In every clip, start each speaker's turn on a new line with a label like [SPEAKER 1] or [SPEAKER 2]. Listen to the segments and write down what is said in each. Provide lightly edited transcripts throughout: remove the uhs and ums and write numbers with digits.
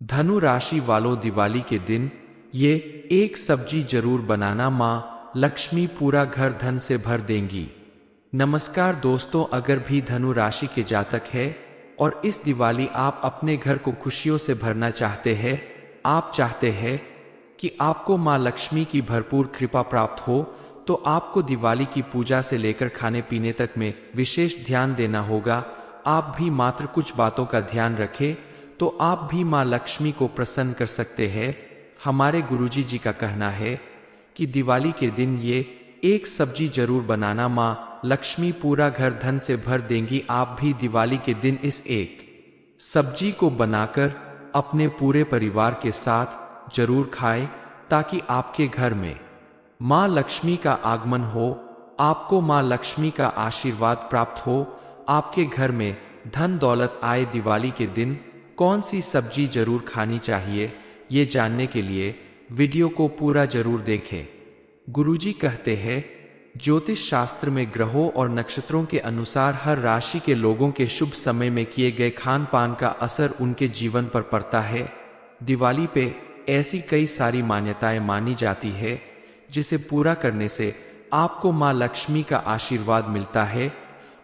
[SPEAKER 1] धनु राशि वालों, दिवाली के दिन ये एक सब्जी जरूर बनाना, माँ लक्ष्मी पूरा घर धन से भर देंगी। नमस्कार दोस्तों, अगर भी धनु राशि के जातक है और इस दिवाली आप अपने घर को खुशियों से भरना चाहते हैं, आप चाहते हैं कि आपको माँ लक्ष्मी की भरपूर कृपा प्राप्त हो, तो आपको दिवाली की पूजा से लेकर खाने पीने तक में विशेष ध्यान देना होगा। आप भी मात्र कुछ बातों का ध्यान रखें तो आप भी माँ लक्ष्मी को प्रसन्न कर सकते हैं। हमारे गुरुजी जी का कहना है कि दिवाली के दिन ये एक सब्जी जरूर बनाना, माँ लक्ष्मी पूरा घर धन से भर देंगी। आप भी दिवाली के दिन इस एक सब्जी को बनाकर अपने पूरे परिवार के साथ जरूर खाएं, ताकि आपके घर में माँ लक्ष्मी का आगमन हो, आपको माँ लक्ष्मी का आशीर्वाद प्राप्त हो, आपके घर में धन दौलत आए। दिवाली के दिन कौन सी सब्जी जरूर खानी चाहिए, ये जानने के लिए वीडियो को पूरा जरूर देखें। गुरुजी कहते हैं, ज्योतिष शास्त्र में ग्रहों और नक्षत्रों के अनुसार हर राशि के लोगों के शुभ समय में किए गए खान पान का असर उनके जीवन पर पड़ता है। दिवाली पे ऐसी कई सारी मान्यताएं मानी जाती है, जिसे पूरा करने से आपको माँ लक्ष्मी का आशीर्वाद मिलता है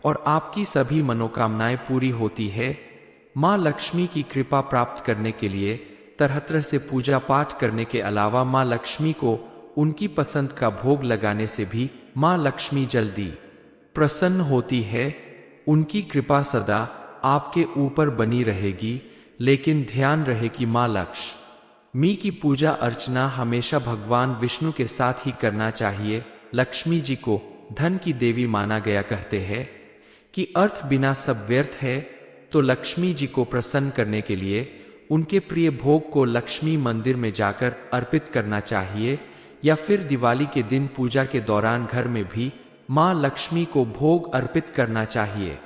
[SPEAKER 1] और आपकी सभी मनोकामनाएं पूरी होती है। माँ लक्ष्मी की कृपा प्राप्त करने के लिए तरह तरह से पूजा पाठ करने के अलावा माँ लक्ष्मी को उनकी पसंद का भोग लगाने से भी माँ लक्ष्मी जल्दी प्रसन्न होती है। उनकी कृपा सदा आपके ऊपर बनी रहेगी, लेकिन ध्यान रहे कि माँ लक्ष्मी की पूजा अर्चना हमेशा भगवान विष्णु के साथ ही करना चाहिए। लक्ष्मी जी को धन की देवी माना गया। कहते हैं कि अर्थ बिना सब व्यर्थ है, तो लक्ष्मी जी को प्रसन्न करने के लिए उनके प्रिय भोग को लक्ष्मी मंदिर में जाकर अर्पित करना चाहिए, या फिर दिवाली के दिन पूजा के दौरान घर में भी माँ लक्ष्मी को भोग अर्पित करना चाहिए।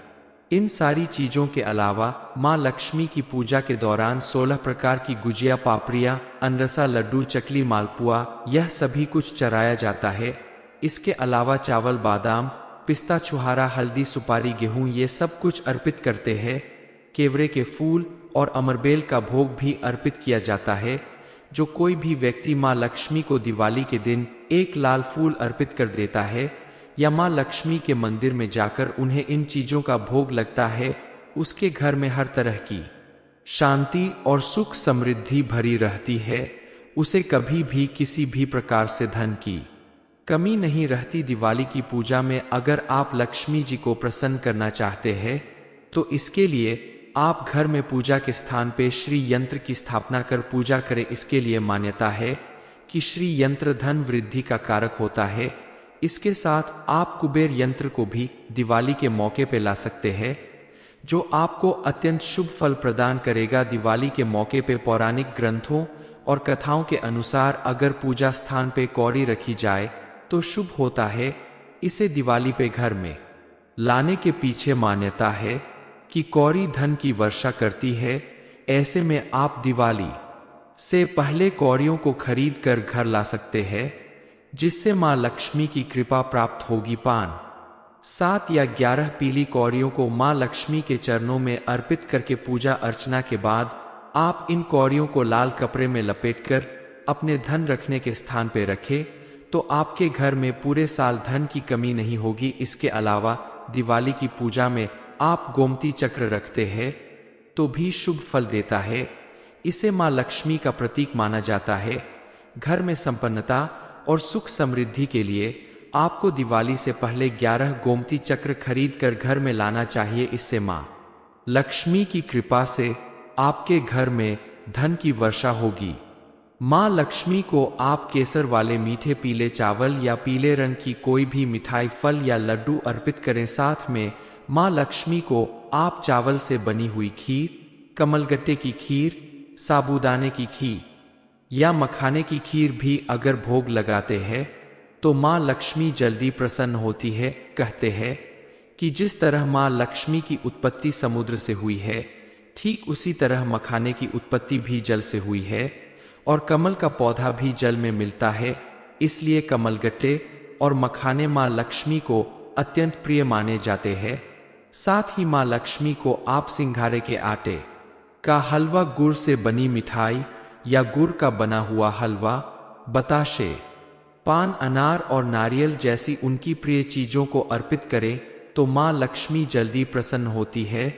[SPEAKER 1] इन सारी चीजों के अलावा माँ लक्ष्मी की पूजा के दौरान 16 प्रकार की गुजिया, पापड़ियाँ, अनरसा, लड्डू, चकली, मालपुआ, यह सभी कुछ चढ़ाया जाता है। इसके अलावा चावल, बादाम, पिस्ता, छुहारा, हल्दी, सुपारी, गेहूं, ये सब कुछ अर्पित करते हैं। केवड़े के फूल और अमरबेल का भोग भी अर्पित किया जाता है। जो कोई भी व्यक्ति माँ लक्ष्मी को दिवाली के दिन एक लाल फूल अर्पित कर देता है या माँ लक्ष्मी के मंदिर में जाकर उन्हें इन चीजों का भोग लगता है, उसके घर में हर तरह की शांति और सुख समृद्धि भरी रहती है। उसे कभी भी किसी भी प्रकार से धन की कमी नहीं रहती। दिवाली की पूजा में अगर आप लक्ष्मी जी को प्रसन्न करना चाहते हैं, तो इसके लिए आप घर में पूजा के स्थान पे श्री यंत्र की स्थापना कर पूजा करें। इसके लिए मान्यता है कि श्री यंत्र धन वृद्धि का कारक होता है। इसके साथ आप कुबेर यंत्र को भी दिवाली के मौके पे ला सकते हैं, जो आपको अत्यंत शुभ फल प्रदान करेगा। दिवाली के मौके पे पौराणिक ग्रंथों और कथाओं के अनुसार अगर पूजा स्थान पे कौड़ी रखी जाए तो शुभ होता है। इसे दिवाली पे घर में लाने के पीछे मान्यता है कि कौड़ी धन की वर्षा करती है। ऐसे में आप दिवाली से पहले कौड़ियों को खरीद कर घर ला सकते हैं, जिससे माँ लक्ष्मी की कृपा प्राप्त होगी। 5, 7 या 11 पीली कौड़ियों को माँ लक्ष्मी के चरणों में अर्पित करके पूजा अर्चना के बाद आप इन कौड़ियों को लाल कपड़े में लपेटकर अपने धन रखने के स्थान पर रखें, तो आपके घर में पूरे साल धन की कमी नहीं होगी। इसके अलावा दिवाली की पूजा में आप गोमती चक्र रखते हैं तो भी शुभ फल देता है। इसे माँ लक्ष्मी का प्रतीक माना जाता है। घर में संपन्नता और सुख समृद्धि के लिए आपको दिवाली से पहले 11 गोमती चक्र खरीद कर घर में लाना चाहिए। इससे माँ लक्ष्मी की कृपा से आपके घर में धन की वर्षा होगी। माँ लक्ष्मी को आप केसर वाले मीठे पीले चावल या पीले रंग की कोई भी मिठाई, फल या लड्डू अर्पित करें। साथ में माँ लक्ष्मी को आप चावल से बनी हुई खीर, कमलगट्टे की खीर, साबूदाने की खीर या मखाने की खीर भी अगर भोग लगाते हैं, तो माँ लक्ष्मी जल्दी प्रसन्न होती है। कहते हैं कि जिस तरह माँ लक्ष्मी की उत्पत्ति समुद्र से हुई है, ठीक उसी तरह मखाने की उत्पत्ति भी जल से हुई है और कमल का पौधा भी जल में मिलता है। इसलिए कमलगट्टे और मखाने माँ लक्ष्मी को अत्यंत प्रिय माने जाते हैं। साथ ही माँ लक्ष्मी को आप सिंघारे के आटे का हलवा, गुड़ से बनी मिठाई या गुड़ का बना हुआ हलवा, बताशे, पान, अनार और नारियल जैसी उनकी प्रिय चीजों को अर्पित करें तो माँ लक्ष्मी जल्दी प्रसन्न होती है।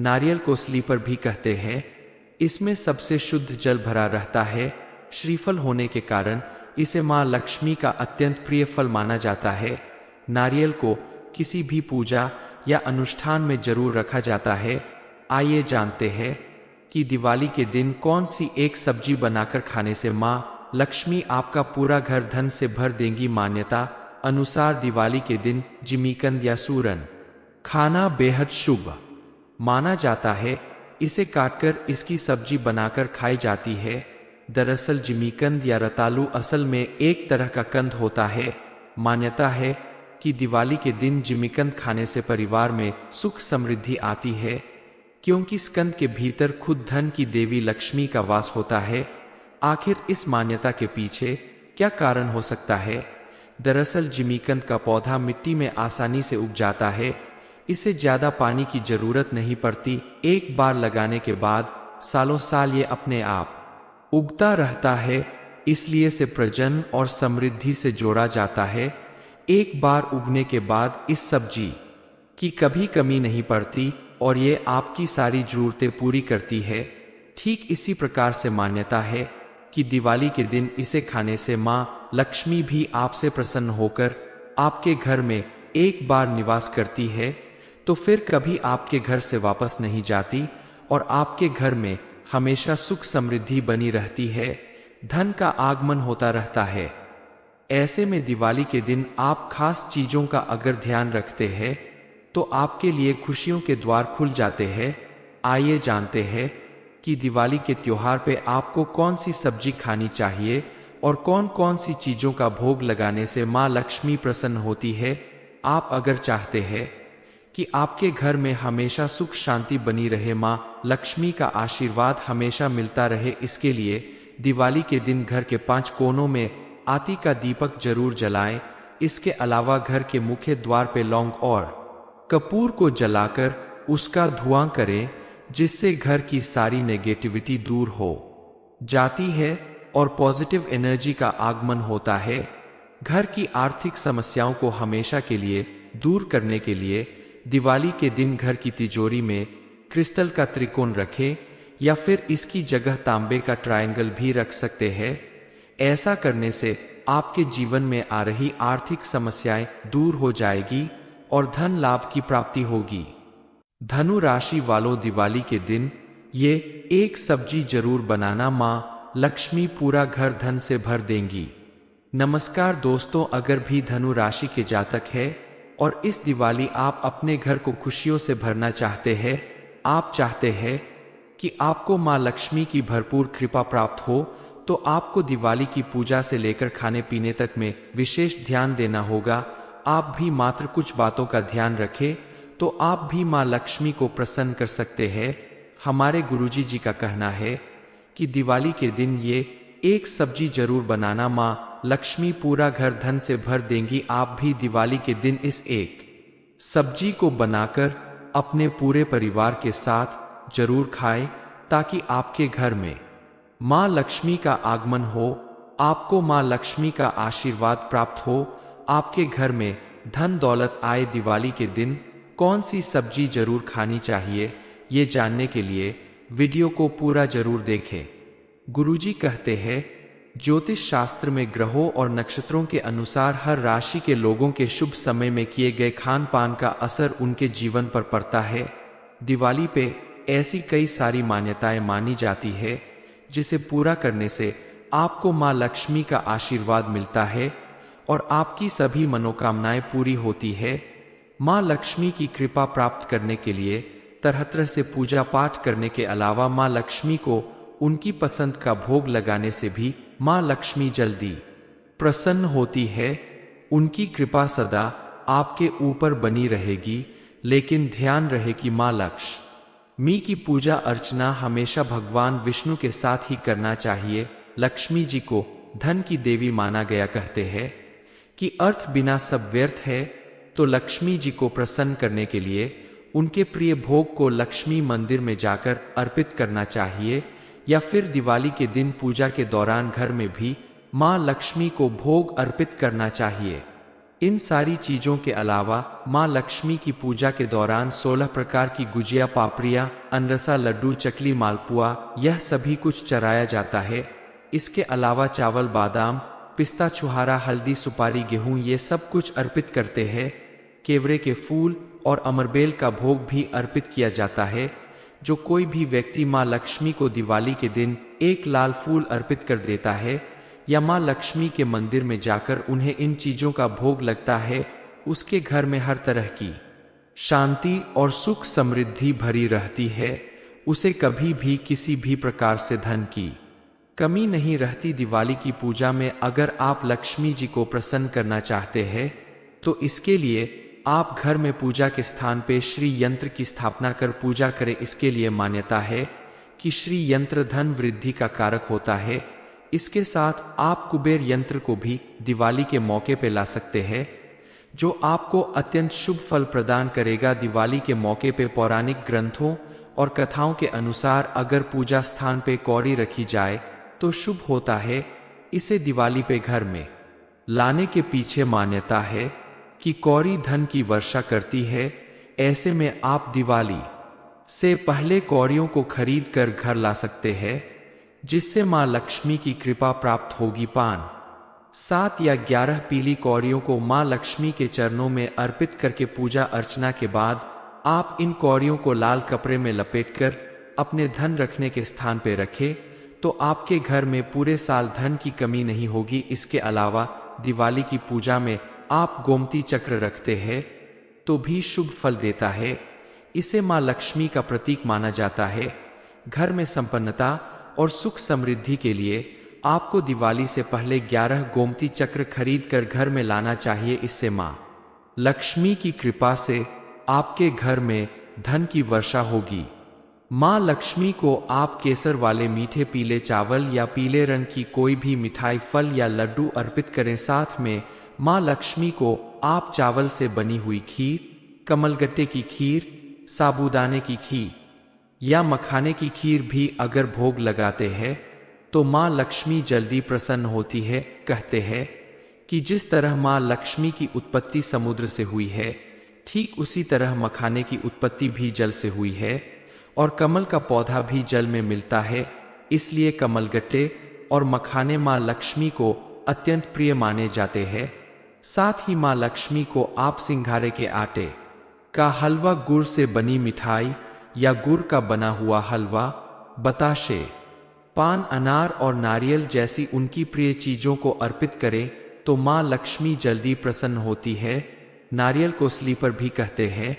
[SPEAKER 1] नारियल को स्लीपर भी कहते हैं। इसमें सबसे शुद्ध जल भरा रहता है। श्रीफल होने के कारण इसे माँ लक्ष्मी का अत्यंत प्रिय फल माना जाता है। नारियल को किसी भी पूजा या अनुष्ठान में जरूर रखा जाता है। आइए जानते हैं कि दिवाली के दिन कौन सी एक सब्जी बनाकर खाने से माँ लक्ष्मी आपका पूरा घर धन से भर देंगी। मान्यता अनुसार दिवाली के दिन जिमीकंद या सूरन खाना बेहद शुभ माना जाता है। इसे काटकर इसकी सब्जी बनाकर खाई जाती है। दरअसल जिमीकंद या रतालू असल में एक तरह का कंद होता है। मान्यता है कि दिवाली के दिन जिमीकंद खाने से परिवार में सुख समृद्धि आती है, क्योंकि इस कंद के भीतर खुद धन की देवी लक्ष्मी का वास होता है। आखिर इस मान्यता के पीछे क्या कारण हो सकता है? दरअसल जिमीकंद का पौधा मिट्टी में आसानी से उग जाता है। इसे ज्यादा पानी की जरूरत नहीं पड़ती। एक बार लगाने के बाद सालों साल ये अपने आप उगता रहता है, इसलिए इसे प्रजनन और समृद्धि से जोड़ा जाता है। एक बार उगने के बाद इस सब्जी की कभी कमी नहीं पड़ती और ये आपकी सारी जरूरतें पूरी करती है। ठीक इसी प्रकार से मान्यता है कि दिवाली के दिन इसे खाने से माँ लक्ष्मी भी आपसे प्रसन्न होकर आपके घर में एक बार निवास करती है, तो फिर कभी आपके घर से वापस नहीं जाती और आपके घर में हमेशा सुख समृद्धि बनी रहती है, धन का आगमन होता रहता है। ऐसे में दिवाली के दिन आप खास चीजों का अगर ध्यान रखते हैं तो आपके लिए खुशियों के द्वार खुल जाते हैं। आइए जानते हैं कि दिवाली के त्योहार पे आपको कौन सी सब्जी खानी चाहिए और कौन कौन सी चीजों का भोग लगाने से माँ लक्ष्मी प्रसन्न होती है। आप अगर चाहते हैं कि आपके घर में हमेशा सुख शांति बनी रहे, माँ लक्ष्मी का आशीर्वाद हमेशा मिलता रहे, इसके लिए दिवाली के दिन घर के 5 कोनों में आती का दीपक जरूर जलाएं। इसके अलावा घर के मुख्य द्वार पे लौंग और कपूर को जलाकर उसका धुआं करें, जिससे घर की सारी नेगेटिविटी दूर हो जाती है और पॉजिटिव एनर्जी का आगमन होता है। घर की आर्थिक समस्याओं को हमेशा के लिए दूर करने के लिए दिवाली के दिन घर की तिजोरी में क्रिस्टल का त्रिकोण रखें या फिर इसकी जगह तांबे का ट्रायंगल भी रख सकते हैं। ऐसा करने से आपके जीवन में आ रही आर्थिक समस्याएं दूर हो जाएगी और धन लाभ की प्राप्ति होगी। धनु राशि वालों, दिवाली के दिन ये एक सब्जी जरूर बनाना, माँ लक्ष्मी पूरा घर धन से भर देंगी। नमस्कार दोस्तों, अगर भी धनु राशि के जातक है और इस दिवाली आप अपने घर को खुशियों से भरना चाहते हैं, आप चाहते हैं कि आपको माँ लक्ष्मी की भरपूर कृपा प्राप्त हो, तो आपको दिवाली की पूजा से लेकर खाने पीने तक में विशेष ध्यान देना होगा। आप भी मात्र कुछ बातों का ध्यान रखें तो आप भी माँ लक्ष्मी को प्रसन्न कर सकते हैं। हमारे गुरुजी जी का कहना है कि दिवाली के दिन ये एक सब्जी जरूर बनाना, माँ लक्ष्मी पूरा घर धन से भर देंगी। आप भी दिवाली के दिन इस एक सब्जी को बनाकर अपने पूरे परिवार के साथ जरूर खाएं, ताकि आपके घर में माँ लक्ष्मी का आगमन हो, आपको माँ लक्ष्मी का आशीर्वाद प्राप्त हो, आपके घर में धन दौलत आए। दिवाली के दिन कौन सी सब्जी जरूर खानी चाहिए, ये जानने के लिए वीडियो को पूरा जरूर देखें। गुरुजी कहते हैं, ज्योतिष शास्त्र में ग्रहों और नक्षत्रों के अनुसार हर राशि के लोगों के शुभ समय में किए गए खान पान का असर उनके जीवन पर पड़ता है। दिवाली पे ऐसी कई सारी मान्यताएं मानी जाती है, जिसे पूरा करने से आपको माँ लक्ष्मी का आशीर्वाद मिलता है और आपकी सभी मनोकामनाएं पूरी होती है। माँ लक्ष्मी की कृपा प्राप्त करने के लिए तरह तरह से पूजा पाठ करने के अलावा माँ लक्ष्मी को उनकी पसंद का भोग लगाने से भी माँ लक्ष्मी जल्दी प्रसन्न होती है। उनकी कृपा सदा आपके ऊपर बनी रहेगी, लेकिन ध्यान रहे कि माँ लक्ष्मी की पूजा अर्चना हमेशा भगवान विष्णु के साथ ही करना चाहिए। लक्ष्मी जी को धन की देवी माना गया। कहते हैं कि अर्थ बिना सब व्यर्थ है, तो लक्ष्मी जी को प्रसन्न करने के लिए उनके प्रिय भोग को लक्ष्मी मंदिर में जाकर अर्पित करना चाहिए, या फिर दिवाली के दिन पूजा के दौरान घर में भी माँ लक्ष्मी को भोग अर्पित करना चाहिए। इन सारी चीजों के अलावा माँ लक्ष्मी की पूजा के दौरान 16 प्रकार की गुजिया, पापड़ियाँ, अनरसा, लड्डू, चकली, मालपुआ, यह सभी कुछ चढ़ाया जाता है। इसके अलावा चावल, बादाम, पिस्ता, छुहारा, हल्दी, सुपारी, गेहूं, ये सब कुछ अर्पित करते हैं। केवड़े के फूल और अमरबेल का भोग भी अर्पित किया जाता है। जो कोई भी व्यक्ति माँ लक्ष्मी को दिवाली के दिन एक लाल फूल अर्पित कर देता है या माँ लक्ष्मी के मंदिर में जाकर उन्हें इन चीजों का भोग लगता है, उसके घर में हर तरह की शांति और सुख समृद्धि भरी रहती है। उसे कभी भी किसी भी प्रकार से धन की कमी नहीं रहती। दिवाली की पूजा में अगर आप लक्ष्मी जी को प्रसन्न करना चाहते हैं तो इसके लिए आप घर में पूजा के स्थान पे श्री यंत्र की स्थापना कर पूजा करें। इसके लिए मान्यता है कि श्री यंत्र धन वृद्धि का कारक होता है। इसके साथ आप कुबेर यंत्र को भी दिवाली के मौके पे ला सकते हैं, जो आपको अत्यंत शुभ फल प्रदान करेगा। दिवाली के मौके पे पौराणिक ग्रंथों और कथाओं के अनुसार अगर पूजा स्थान पे कौड़ी रखी जाए तो शुभ होता है। इसे दिवाली पे घर में लाने के पीछे मान्यता है कि कौड़ी धन की वर्षा करती है। ऐसे में आप दिवाली से पहले कौड़ियों को खरीद कर घर ला सकते हैं, जिससे मां लक्ष्मी की कृपा प्राप्त होगी। 5, 7 या 11 पीली कौड़ियों को मां लक्ष्मी के चरणों में अर्पित करके पूजा अर्चना के बाद आप इन कौड़ियों को लाल कपड़े में लपेटकर अपने धन रखने के स्थान पर रखें तो आपके घर में पूरे साल धन की कमी नहीं होगी। इसके अलावा दिवाली की पूजा में आप गोमती चक्र रखते हैं तो भी शुभ फल देता है। इसे मां लक्ष्मी का प्रतीक माना जाता है। घर में संपन्नता और सुख समृद्धि के लिए आपको दिवाली से पहले 11 गोमती चक्र खरीद कर घर में लाना चाहिए। इससे मां लक्ष्मी की कृपा से आपके घर में धन की वर्षा होगी। मां लक्ष्मी को आप केसर वाले मीठे पीले चावल या पीले रंग की कोई भी मिठाई, फल या लड्डू अर्पित करें। साथ में मां लक्ष्मी को आप चावल से बनी हुई खीर, कमलगट्टे की खीर, साबूदाने की खीर या मखाने की खीर भी अगर भोग लगाते हैं तो मां लक्ष्मी जल्दी प्रसन्न होती है। कहते हैं कि जिस तरह मां लक्ष्मी की उत्पत्ति समुद्र से हुई है, ठीक उसी तरह मखाने की उत्पत्ति भी जल से हुई है और कमल का पौधा भी जल में मिलता है। इसलिए कमलगट्टे और मखाने मां लक्ष्मी को अत्यंत प्रिय माने जाते हैं। साथ ही मां लक्ष्मी को आप सिंघारे के आटे का हलवा, गुड़ से बनी मिठाई या गुड़ का बना हुआ हलवा, बताशे, पान, अनार और नारियल जैसी उनकी प्रिय चीजों को अर्पित करें तो मां लक्ष्मी जल्दी प्रसन्न होती है। नारियल को स्लीपर भी कहते हैं।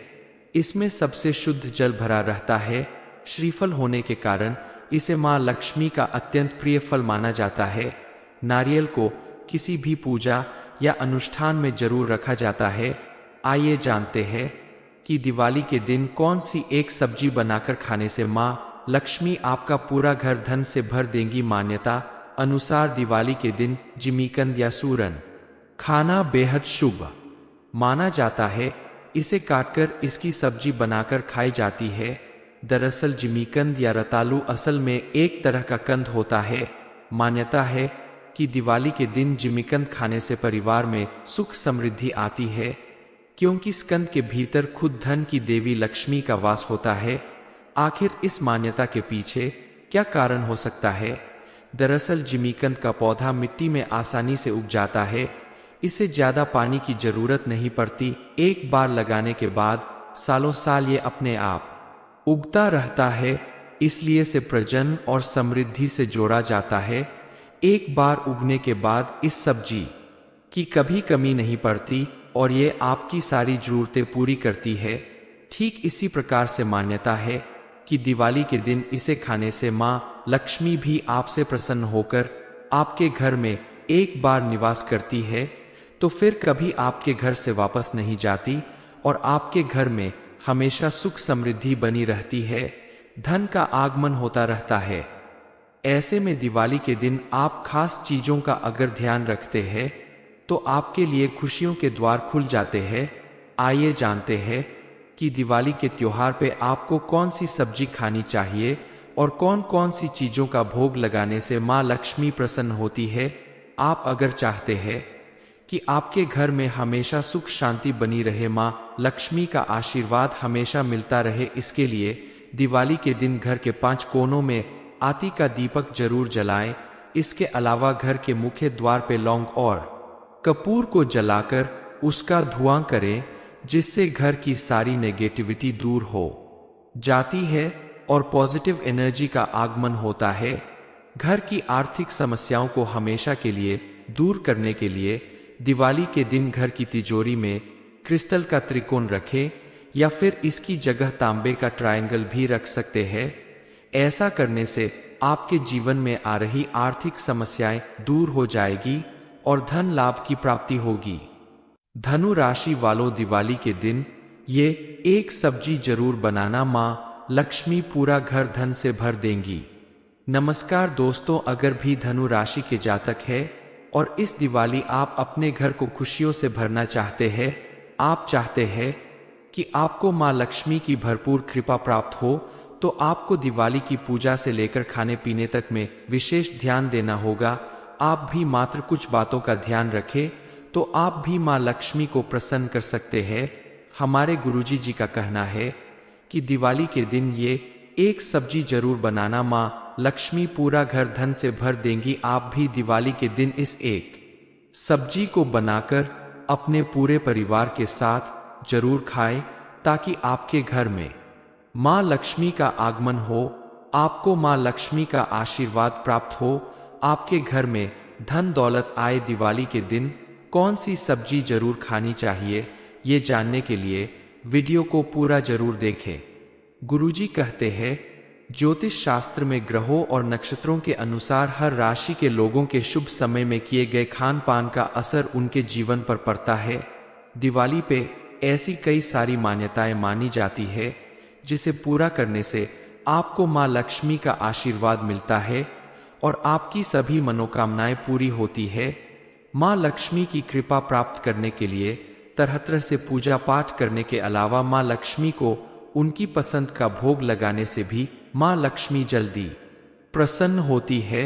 [SPEAKER 1] इसमें सबसे शुद्ध जल भरा रहता है। श्रीफल होने के कारण इसे मां लक्ष्मी का अत्यंत प्रिय फल माना जाता है। नारियल को किसी भी पूजा या अनुष्ठान में जरूर रखा जाता है। आइए जानते हैं कि दिवाली के दिन कौन सी एक सब्जी बनाकर खाने से मां लक्ष्मी आपका पूरा घर धन से भर देंगी। मान्यता अनुसार दिवाली के दिन जिमीकंद या सूरन खाना बेहद शुभ माना जाता है। इसे काटकर इसकी सब्जी बनाकर खाई जाती है। दरअसल जिमीकंद या रतालू असल में एक तरह का कंद होता है। मान्यता है कि दिवाली के दिन जिमीकंद खाने से परिवार में सुख समृद्धि आती है, क्योंकि इस कंद के भीतर खुद धन की देवी लक्ष्मी का वास होता है। आखिर इस मान्यता के पीछे क्या कारण हो सकता है? दरअसल जिमीकंद का पौधा मिट्टी में आसानी से उग जाता है। इसे ज्यादा पानी की जरूरत नहीं पड़ती। एक बार लगाने के बाद सालों साल ये अपने आप उगता रहता है। इसलिए इसे प्रजनन और समृद्धि से जोड़ा जाता है। एक बार उगने के बाद इस सब्जी की कभी कमी नहीं पड़ती और ये आपकी सारी जरूरतें पूरी करती है। ठीक इसी प्रकार से मान्यता है कि दिवाली के दिन इसे खाने से मां लक्ष्मी भी आपसे प्रसन्न होकर आपके घर में एक बार निवास करती है, तो फिर कभी आपके घर से वापस नहीं जाती और आपके घर में हमेशा सुख समृद्धि बनी रहती है, धन का आगमन होता रहता है। ऐसे में दिवाली के दिन आप खास चीजों का अगर ध्यान रखते हैं तो आपके लिए खुशियों के द्वार खुल जाते हैं। आइए जानते हैं कि दिवाली के त्योहार पे आपको कौन सी सब्जी खानी चाहिए और कौन कौन सी चीजों का भोग लगाने से माँ लक्ष्मी प्रसन्न होती है। आप अगर चाहते हैं कि आपके घर में हमेशा सुख शांति बनी रहे, माँ लक्ष्मी का आशीर्वाद हमेशा मिलता रहे, इसके लिए दिवाली के दिन घर के 5 कोनों में आती का दीपक जरूर जलाएं। इसके अलावा घर के मुख्य द्वार पे लौंग और कपूर को जलाकर उसका धुआं करें, जिससे घर की सारी नेगेटिविटी दूर हो जाती है और पॉजिटिव एनर्जी का आगमन होता है। घर की आर्थिक समस्याओं को हमेशा के लिए दूर करने के लिए दिवाली के दिन घर की तिजोरी में क्रिस्टल का त्रिकोण रखें या फिर इसकी जगह तांबे का ट्रायंगल भी रख सकते हैं। ऐसा करने से आपके जीवन में आ रही आर्थिक समस्याएं दूर हो जाएगी और धन लाभ की प्राप्ति होगी। धनु राशि वालों, दिवाली के दिन ये एक सब्जी जरूर बनाना, माँ लक्ष्मी पूरा घर धन से भर देंगी। नमस्कार दोस्तों, अगर भी धनु राशि के जातक है और इस दिवाली आप अपने घर को खुशियों से भरना चाहते हैं, आप चाहते हैं कि आपको माँ लक्ष्मी की भरपूर कृपा प्राप्त हो, तो आपको दिवाली की पूजा से लेकर खाने पीने तक में विशेष ध्यान देना होगा। आप भी मात्र कुछ बातों का ध्यान रखें तो आप भी माँ लक्ष्मी को प्रसन्न कर सकते हैं। हमारे गुरुजी जी का कहना है कि दिवाली के दिन ये एक सब्जी जरूर बनाना, माँ लक्ष्मी पूरा घर धन से भर देंगी। आप भी दिवाली के दिन इस एक सब्जी को बनाकर अपने पूरे परिवार के साथ जरूर खाएं, ताकि आपके घर में माँ लक्ष्मी का आगमन हो, आपको माँ लक्ष्मी का आशीर्वाद प्राप्त हो, आपके घर में धन दौलत आए। दिवाली के दिन कौन सी सब्जी जरूर खानी चाहिए, ये जानने के लिए वीडियो को पूरा जरूर देखें। गुरुजी कहते हैं, ज्योतिष शास्त्र में ग्रहों और नक्षत्रों के अनुसार हर राशि के लोगों के शुभ समय में किए गए खान पान का असर उनके जीवन पर पड़ता है। दिवाली पे ऐसी कई सारी मान्यताएं मानी जाती है, जिसे पूरा करने से आपको माँ लक्ष्मी का आशीर्वाद मिलता है और आपकी सभी मनोकामनाएं पूरी होती है। माँ लक्ष्मी की कृपा प्राप्त करने के लिए तरह तरह से पूजा पाठ करने के अलावा माँ लक्ष्मी को उनकी पसंद का भोग लगाने से भी माँ लक्ष्मी जल्दी प्रसन्न होती है।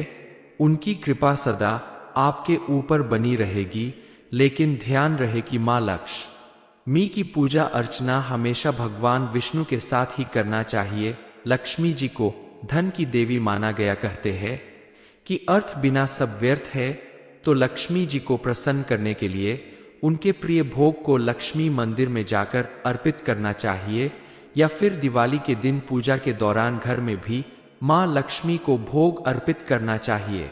[SPEAKER 1] उनकी कृपा सदा आपके ऊपर बनी रहेगी, लेकिन ध्यान रहे कि माँ लक्ष्मी की पूजा अर्चना हमेशा भगवान विष्णु के साथ ही करना चाहिए। लक्ष्मी जी को धन की देवी माना गया। कहते हैं कि अर्थ बिना सब व्यर्थ है, तो लक्ष्मी जी को प्रसन्न करने के लिए उनके प्रिय भोग को लक्ष्मी मंदिर में जाकर अर्पित करना चाहिए, या फिर दिवाली के दिन पूजा के दौरान घर में भी माँ लक्ष्मी को भोग अर्पित करना चाहिए।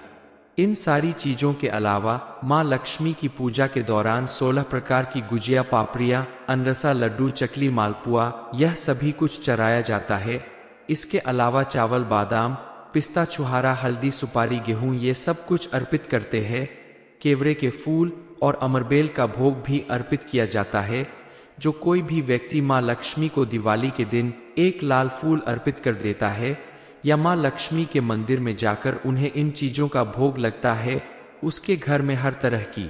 [SPEAKER 1] इन सारी चीजों के अलावा माँ लक्ष्मी की पूजा के दौरान 16 प्रकार की गुजिया, पापड़ियाँ, अनरसा, लड्डू, चकली, मालपुआ, यह सभी कुछ चढ़ाया जाता है। इसके अलावा चावल, बादाम, पिस्ता, छुहारा, हल्दी, सुपारी, गेहूं, ये सब कुछ अर्पित करते हैं। केवड़े के फूल और अमरबेल का भोग भी अर्पित किया जाता है। जो कोई भी व्यक्ति माँ लक्ष्मी को दिवाली के दिन एक लाल फूल अर्पित कर देता है या माँ लक्ष्मी के मंदिर में जाकर उन्हें इन चीजों का भोग लगता है, उसके घर में हर तरह की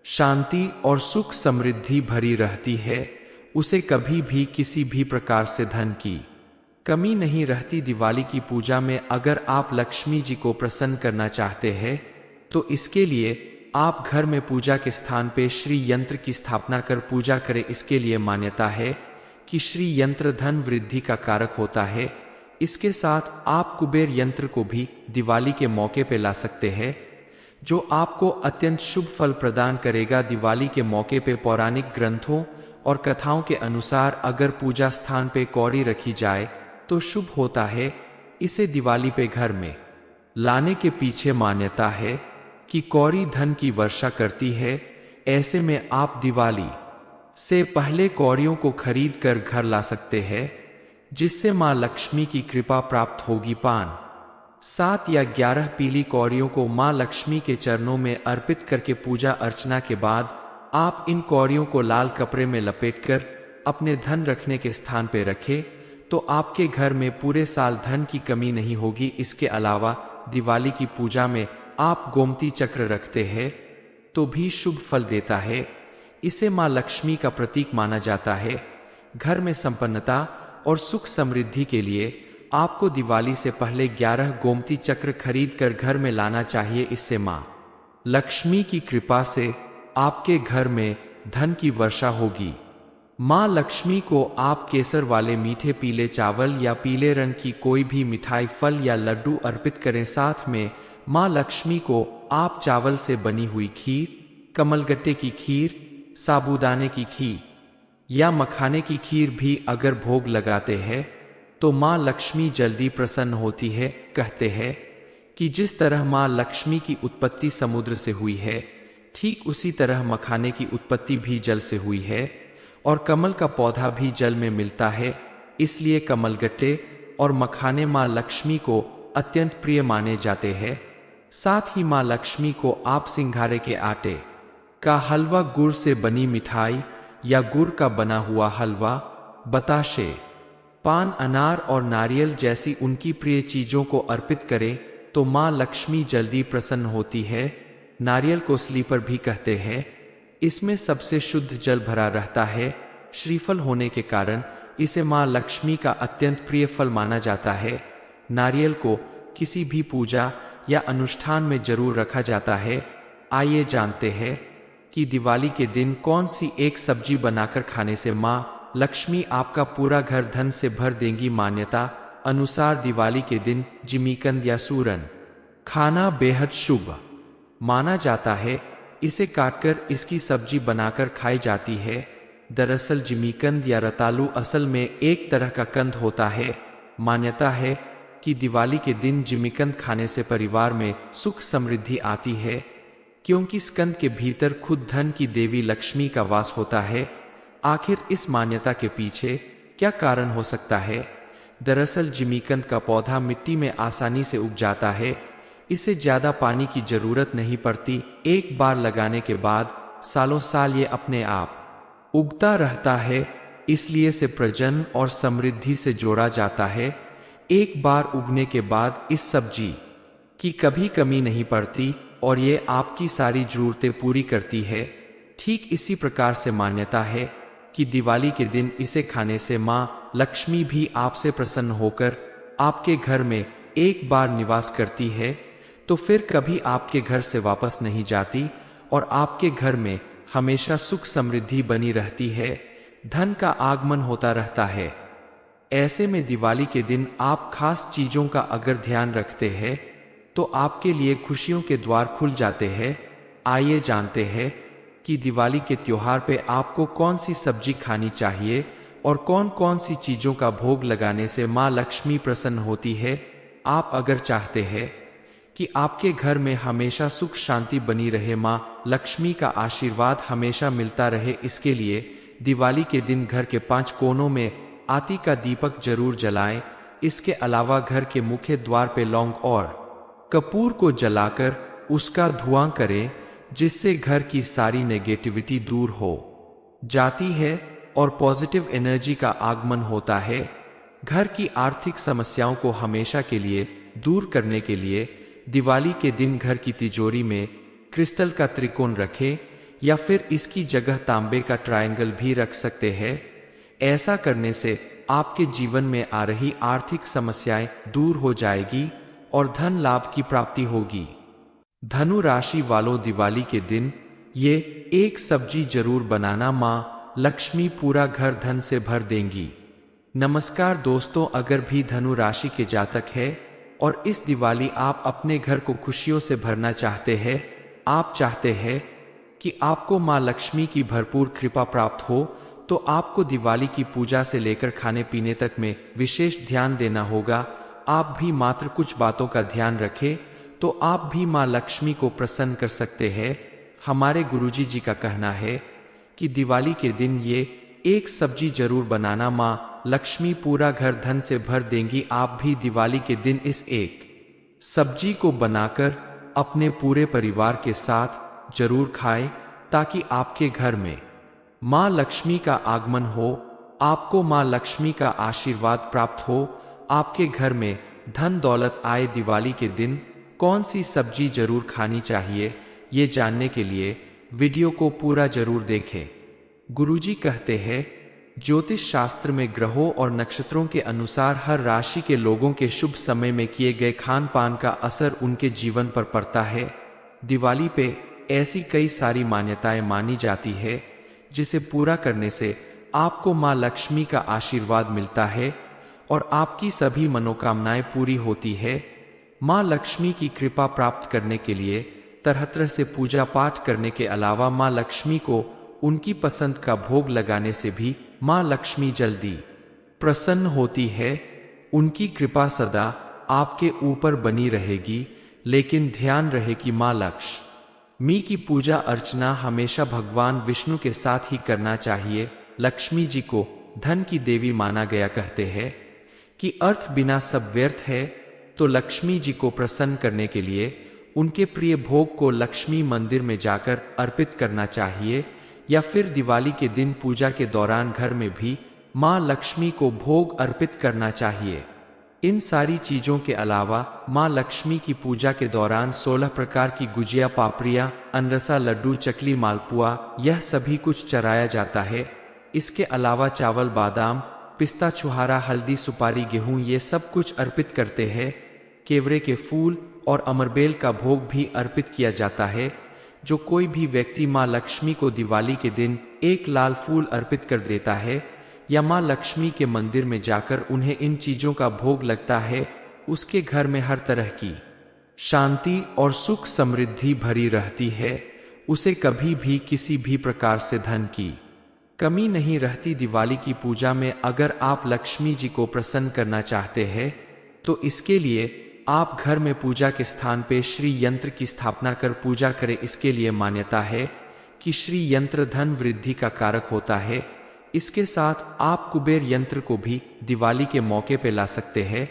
[SPEAKER 1] शांति और सुख समृद्धि भरी रहती है। उसे कभी भी किसी भी प्रकार से धन की कमी नहीं रहती। दिवाली की पूजा में अगर आप लक्ष्मी जी को प्रसन्न करना चाहते हैं, तो इसके लिए आप घर में पूजा के स्थान पे श्री यंत्र की स्थापना कर पूजा करें। इसके लिए मान्यता है कि श्री यंत्र धन वृद्धि का कारक होता है। इसके साथ आप कुबेर यंत्र को भी दिवाली के मौके पे ला सकते हैं, जो आपको अत्यंत शुभ फल प्रदान करेगा। दिवाली के मौके पे पौराणिक ग्रंथों और कथाओं के अनुसार अगर पूजा स्थान पे कौड़ी रखी जाए तो शुभ होता है। इसे दिवाली पे घर में लाने के पीछे मान्यता है कि कौड़ी धन की वर्षा करती है। ऐसे में आप दिवाली से पहले कौड़ियों को खरीद कर घर ला सकते हैं, जिससे माँ लक्ष्मी की कृपा प्राप्त होगी। 5, 7 या 11 पीली कौड़ियों को माँ लक्ष्मी के चरणों में अर्पित करके पूजा अर्चना के बाद आप इन कौड़ियों को लाल कपड़े में लपेटकर अपने धन रखने के स्थान पर रखें, तो आपके घर में पूरे साल धन की कमी नहीं होगी। इसके अलावा दिवाली की पूजा में आप गोमती चक्र रखते हैं तो भी शुभ फल देता है। इसे माँ लक्ष्मी का प्रतीक माना जाता है। घर में संपन्नता और सुख समृद्धि के लिए आपको दिवाली से पहले 11 गोमती चक्र खरीद कर घर में लाना चाहिए। इससे माँ लक्ष्मी की कृपा से आपके घर में धन की वर्षा होगी। माँ लक्ष्मी को आप केसर वाले मीठे पीले चावल या पीले रंग की कोई भी मिठाई, फल या लड्डू अर्पित करें। साथ में माँ लक्ष्मी को आप चावल से बनी हुई खीर, कमलगट्टे की खीर, साबूदाने की खीर या मखाने की खीर भी अगर भोग लगाते हैं तो माँ लक्ष्मी जल्दी प्रसन्न होती है। कहते हैं कि जिस तरह माँ लक्ष्मी की उत्पत्ति समुद्र से हुई है, ठीक उसी तरह मखाने की उत्पत्ति भी जल से हुई है और कमल का पौधा भी जल में मिलता है। इसलिए कमलगट्टे और मखाने माँ लक्ष्मी को अत्यंत प्रिय माने जाते हैं। साथ ही माँ लक्ष्मी को आप सिंघारे के आटे का हलवा, गुड़ से बनी मिठाई या गुड़ का बना हुआ हलवा, बताशे, पान, अनार और नारियल जैसी उनकी प्रिय चीजों को अर्पित करें तो माँ लक्ष्मी जल्दी प्रसन्न होती है। नारियल को स्लीपर भी कहते हैं। इसमें सबसे शुद्ध जल भरा रहता है। श्रीफल होने के कारण इसे माँ लक्ष्मी का अत्यंत प्रिय फल माना जाता है। नारियल को किसी भी पूजा या अनुष्ठान में जरूर रखा जाता है। आइए जानते हैं कि दिवाली के दिन कौन सी एक सब्जी बनाकर खाने से माँ लक्ष्मी आपका पूरा घर धन से भर देंगी। मान्यता अनुसार दिवाली के दिन जिमीकंद या सूरन खाना बेहद शुभ माना जाता है। इसे काटकर इसकी सब्जी बनाकर खाई जाती है। दरअसल जिमीकंद या रतालू असल में एक तरह का कंद होता है। मान्यता है कि दिवाली के दिन जिमीकंद खाने से परिवार में सुख समृद्धि आती है, क्योंकि इस कंद के भीतर खुद धन की देवी लक्ष्मी का वास होता है। आखिर इस मान्यता के पीछे क्या कारण हो सकता है? दरअसल जिमीकंद का पौधा मिट्टी में आसानी से उग जाता है। इसे ज्यादा पानी की जरूरत नहीं पड़ती। एक बार लगाने के बाद सालों साल ये अपने आप उगता रहता है। इसलिए इसे प्रजनन और समृद्धि से जोड़ा जाता है। एक बार उगने के बाद इस सब्जी की कभी कमी नहीं पड़ती और ये आपकी सारी जरूरतें पूरी करती है। ठीक इसी प्रकार से मान्यता है कि दिवाली के दिन इसे खाने से माँ लक्ष्मी भी आपसे प्रसन्न होकर आपके घर में एक बार निवास करती है, तो फिर कभी आपके घर से वापस नहीं जाती और आपके घर में हमेशा सुख समृद्धि बनी रहती है, धन का आगमन होता रहता है। ऐसे में दिवाली के दिन आप खास चीजों का अगर ध्यान रखते हैं तो आपके लिए खुशियों के द्वार खुल जाते हैं। आइए जानते हैं कि दिवाली के त्योहार पे आपको कौन सी सब्जी खानी चाहिए और कौन कौन सी चीजों का भोग लगाने से माँ लक्ष्मी प्रसन्न होती है। आप अगर चाहते हैं कि आपके घर में हमेशा सुख शांति बनी रहे, माँ लक्ष्मी का आशीर्वाद हमेशा मिलता रहे, इसके लिए दिवाली के दिन घर के 5 कोनों में आती का दीपक जरूर जलाएं। इसके अलावा घर के मुख्य द्वार पे लौंग और कपूर को जलाकर उसका धुआं करें, जिससे घर की सारी नेगेटिविटी दूर हो जाती है और पॉजिटिव एनर्जी का आगमन होता है। घर की आर्थिक समस्याओं को हमेशा के लिए दूर करने के लिए दिवाली के दिन घर की तिजोरी में क्रिस्टल का त्रिकोण रखें या फिर इसकी जगह तांबे का ट्रायंगल भी रख सकते हैं। ऐसा करने से आपके जीवन में आ रही आर्थिक समस्याएं दूर हो जाएगी और धन लाभ की प्राप्ति होगी। धनु राशि वालों, दिवाली के दिन ये एक सब्जी जरूर बनाना, माँ लक्ष्मी पूरा घर धन से भर देंगी। नमस्कार दोस्तों, अगर भी धनु राशि के जातक है और इस दिवाली आप अपने घर को खुशियों से भरना चाहते हैं, आप चाहते हैं कि आपको माँ लक्ष्मी की भरपूर कृपा प्राप्त हो, तो आपको दिवाली की पूजा से लेकर खाने पीने तक में विशेष ध्यान देना होगा। आप भी मात्र कुछ बातों का ध्यान रखें तो आप भी माँ लक्ष्मी को प्रसन्न कर सकते हैं। हमारे गुरुजी जी का कहना है कि दिवाली के दिन ये एक सब्जी जरूर बनाना, माँ लक्ष्मी पूरा घर धन से भर देंगी। आप भी दिवाली के दिन इस एक सब्जी को बनाकर अपने पूरे परिवार के साथ जरूर खाएं, ताकि आपके घर में माँ लक्ष्मी का आगमन हो, आपको माँ लक्ष्मी का आशीर्वाद प्राप्त हो, आपके घर में धन दौलत आए। दिवाली के दिन कौन सी सब्जी जरूर खानी चाहिए, ये जानने के लिए वीडियो को पूरा जरूर देखें। गुरुजी कहते हैं, ज्योतिष शास्त्र में ग्रहों और नक्षत्रों के अनुसार हर राशि के लोगों के शुभ समय में किए गए खान पान का असर उनके जीवन पर पड़ता है। दिवाली पे ऐसी कई सारी मान्यताएं मानी जाती है जिसे पूरा करने से आपको माँ लक्ष्मी का आशीर्वाद मिलता है और आपकी सभी मनोकामनाएं पूरी होती है। माँ लक्ष्मी की कृपा प्राप्त करने के लिए तरह तरह से पूजा पाठ करने के अलावा माँ लक्ष्मी को उनकी पसंद का भोग लगाने से भी माँ लक्ष्मी जल्दी प्रसन्न होती है। उनकी कृपा सदा आपके ऊपर बनी रहेगी, लेकिन ध्यान रहे कि माँ लक्ष्मी की पूजा अर्चना हमेशा भगवान विष्णु के साथ ही करना चाहिए। लक्ष्मी जी को धन की देवी माना गया, कहते हैं कि अर्थ बिना सब व्यर्थ है। तो लक्ष्मी जी को प्रसन्न करने के लिए उनके प्रिय भोग को लक्ष्मी मंदिर में जाकर अर्पित करना चाहिए, या फिर दिवाली के दिन पूजा के दौरान घर में भी माँ लक्ष्मी को भोग अर्पित करना चाहिए। इन सारी चीजों के अलावा माँ लक्ष्मी की पूजा के दौरान 16 प्रकार की गुजिया, पापड़ियाँ, अनरसा, लड्डू, चकली, मालपुआ, यह सभी कुछ चढ़ाया जाता है। इसके अलावा चावल, बादाम, पिस्ता, छुहारा, हल्दी, सुपारी, गेहूं, ये सब कुछ अर्पित करते हैं। केवड़े के फूल और अमरबेल का भोग भी अर्पित किया जाता है। जो कोई भी व्यक्ति माँ लक्ष्मी को दिवाली के दिन एक लाल फूल अर्पित कर देता है या माँ लक्ष्मी के मंदिर में जाकर उन्हें इन चीजों का भोग लगता है, उसके घर में हर तरह की शांति और सुख समृद्धि भरी रहती है। उसे कभी भी किसी भी प्रकार से धन की कमी नहीं रहती। दिवाली की पूजा में अगर आप लक्ष्मी जी को प्रसन्न करना चाहते हैं तो इसके लिए आप घर में पूजा के स्थान पे श्री यंत्र की स्थापना कर पूजा करें। इसके लिए मान्यता है कि श्री यंत्र धन वृद्धि का कारक होता है। इसके साथ आप कुबेर यंत्र को भी दिवाली के मौके पे ला सकते हैं,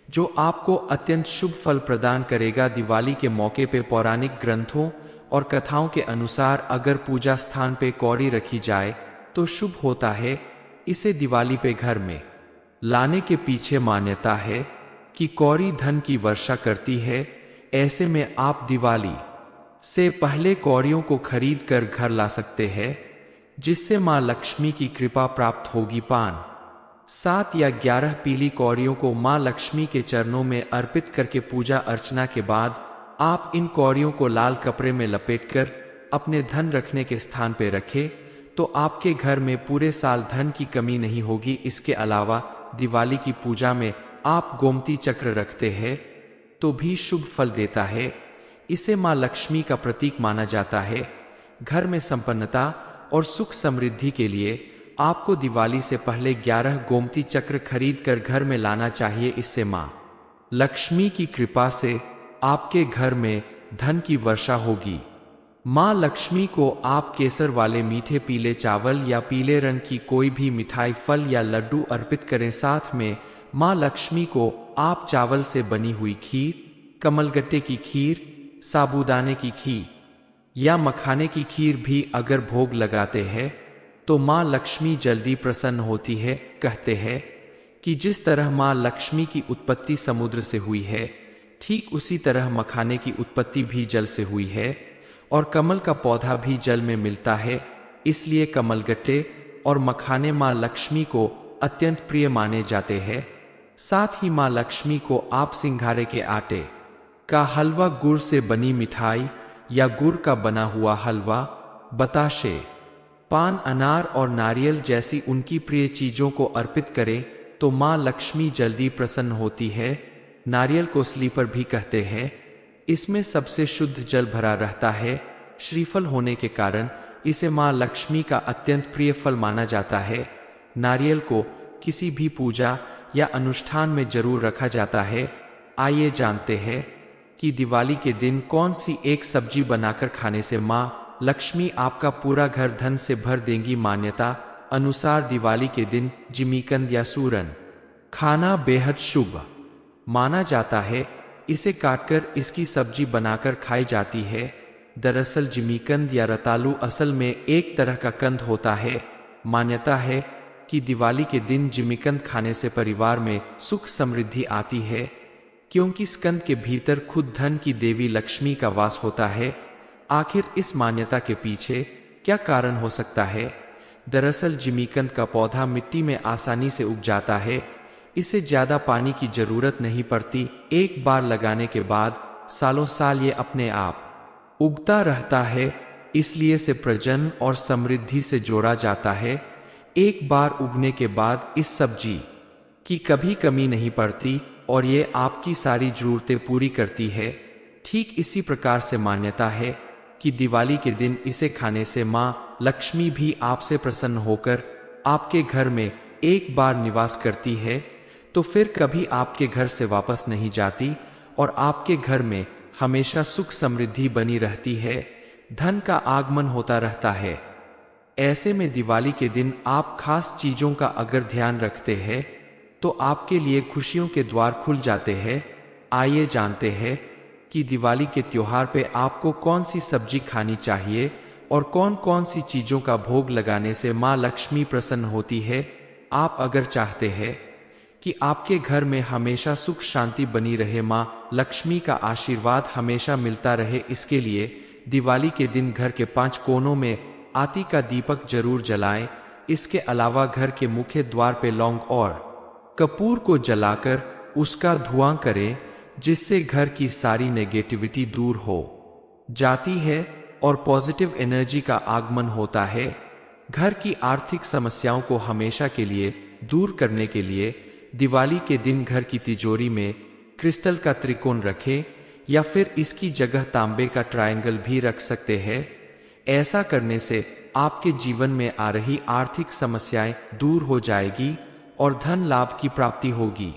[SPEAKER 1] जो आपको अत्यंत शुभ फल प्रदान करेगा। दिवाली के मौके पे पौराणिक ग्रंथों और कथाओं के अनुसार अगर पूजा स्थान पे कौड़ी रखी जाए तो शुभ होता है। इसे दिवाली पे घर में लाने के पीछे मान्यता है कि कौड़ी धन की वर्षा करती है। ऐसे में आप दिवाली से पहले कौड़ियों को खरीद कर घर ला सकते हैं, जिससे माँ लक्ष्मी की कृपा प्राप्त होगी। 5, 7 या 11 पीली कौड़ियों को माँ लक्ष्मी के चरणों में अर्पित करके पूजा अर्चना के बाद आप इन कौड़ियों को लाल कपड़े में लपेटकर अपने धन रखने के स्थान पर रखें तो आपके घर में पूरे साल धन की कमी नहीं होगी। इसके अलावा दिवाली की पूजा में आप गोमती चक्र रखते हैं तो भी शुभ फल देता है। इसे माँ लक्ष्मी का प्रतीक माना जाता है। घर में संपन्नता और सुख समृद्धि के लिए आपको दिवाली से पहले 11 गोमती चक्र खरीद कर घर में लाना चाहिए। इससे माँ लक्ष्मी की कृपा से आपके घर में धन की वर्षा होगी। माँ लक्ष्मी को आप केसर वाले मीठे पीले चावल या पीले रंग की कोई भी मिठाई, फल या लड्डू अर्पित करें। साथ में माँ लक्ष्मी को आप चावल से बनी हुई खीर, कमलगट्टे की खीर, साबूदाने की खीर या मखाने की खीर भी अगर भोग लगाते हैं तो माँ लक्ष्मी जल्दी प्रसन्न होती है। कहते हैं कि जिस तरह माँ लक्ष्मी की उत्पत्ति समुद्र से हुई है, ठीक उसी तरह मखाने की उत्पत्ति भी जल से हुई है और कमल का पौधा भी जल में मिलता है। इसलिए कमलगट्टे और मखाने माँ लक्ष्मी को अत्यंत प्रिय माने जाते हैं। साथ ही माँ लक्ष्मी को आप सिंघारे के आटे का हलवा, गुड़ से बनी मिठाई या गुड़ का बना हुआ हलवा, बताशे, पान, अनार और नारियल जैसी उनकी प्रिय चीजों को अर्पित करें तो माँ लक्ष्मी जल्दी प्रसन्न होती है। नारियल को स्लीपर भी कहते हैं। इसमें सबसे शुद्ध जल भरा रहता है। श्रीफल होने के कारण इसे माँ लक्ष्मी का अत्यंत प्रिय फल माना जाता है। नारियल को किसी भी पूजा या अनुष्ठान में जरूर रखा जाता है। आइए जानते हैं कि दिवाली के दिन कौन सी एक सब्जी बनाकर खाने से माँ लक्ष्मी आपका पूरा घर धन से भर देंगी। मान्यता अनुसार दिवाली के दिन जिमीकंद या सूरन खाना बेहद शुभ माना जाता है। इसे काटकर इसकी सब्जी बनाकर खाई जाती है। दरअसल जिमीकंद या रतालू असल में एक तरह का कंद होता है। मान्यता है कि दिवाली के दिन जिमीकंद खाने से परिवार में सुख समृद्धि आती है, क्योंकि इस कंद के भीतर खुद धन की देवी लक्ष्मी का वास होता है। आखिर इस मान्यता के पीछे क्या कारण हो सकता है, दरअसल जिमीकंद का पौधा मिट्टी में आसानी से उग जाता है। इसे ज्यादा पानी की जरूरत नहीं पड़ती। एक बार लगाने के बाद सालों साल ये अपने आप उगता रहता है, इसलिए इसे प्रजनन और समृद्धि से जोड़ा जाता है। एक बार उगने के बाद इस सब्जी की कभी कमी नहीं पड़ती और ये आपकी सारी जरूरतें पूरी करती है। ठीक इसी प्रकार से मान्यता है कि दिवाली के दिन इसे खाने से मां लक्ष्मी भी आपसे प्रसन्न होकर आपके घर में एक बार निवास करती है, तो फिर कभी आपके घर से वापस नहीं जाती और आपके घर में हमेशा सुख समृद्धि बनी रहती है, धन का आगमन होता रहता है। ऐसे में दिवाली के दिन आप खास चीजों का अगर ध्यान रखते हैं तो आपके लिए खुशियों के द्वार खुल जाते हैं। आइए जानते हैं कि दिवाली के त्योहार पे आपको कौन सी सब्जी खानी चाहिए और कौन कौन सी चीजों का भोग लगाने से मां लक्ष्मी प्रसन्न होती है। आप अगर चाहते हैं कि आपके घर में हमेशा सुख शांति बनी रहे, मां लक्ष्मी का आशीर्वाद हमेशा मिलता रहे, इसके लिए दिवाली के दिन घर के 5 कोनों में आती का दीपक जरूर जलाएं। इसके अलावा घर के मुख्य द्वार पे लौंग और कपूर को जलाकर उसका धुआं करें, जिससे घर की सारी नेगेटिविटी दूर हो जाती है और पॉजिटिव एनर्जी का आगमन होता है। घर की आर्थिक समस्याओं को हमेशा के लिए दूर करने के लिए दिवाली के दिन घर की तिजोरी में क्रिस्टल का त्रिकोण रखें या फिर इसकी जगह तांबे का ट्रायंगल भी रख सकते हैं। ऐसा करने से आपके जीवन में आ रही आर्थिक समस्याएं दूर हो जाएगी और धन लाभ की प्राप्ति होगी।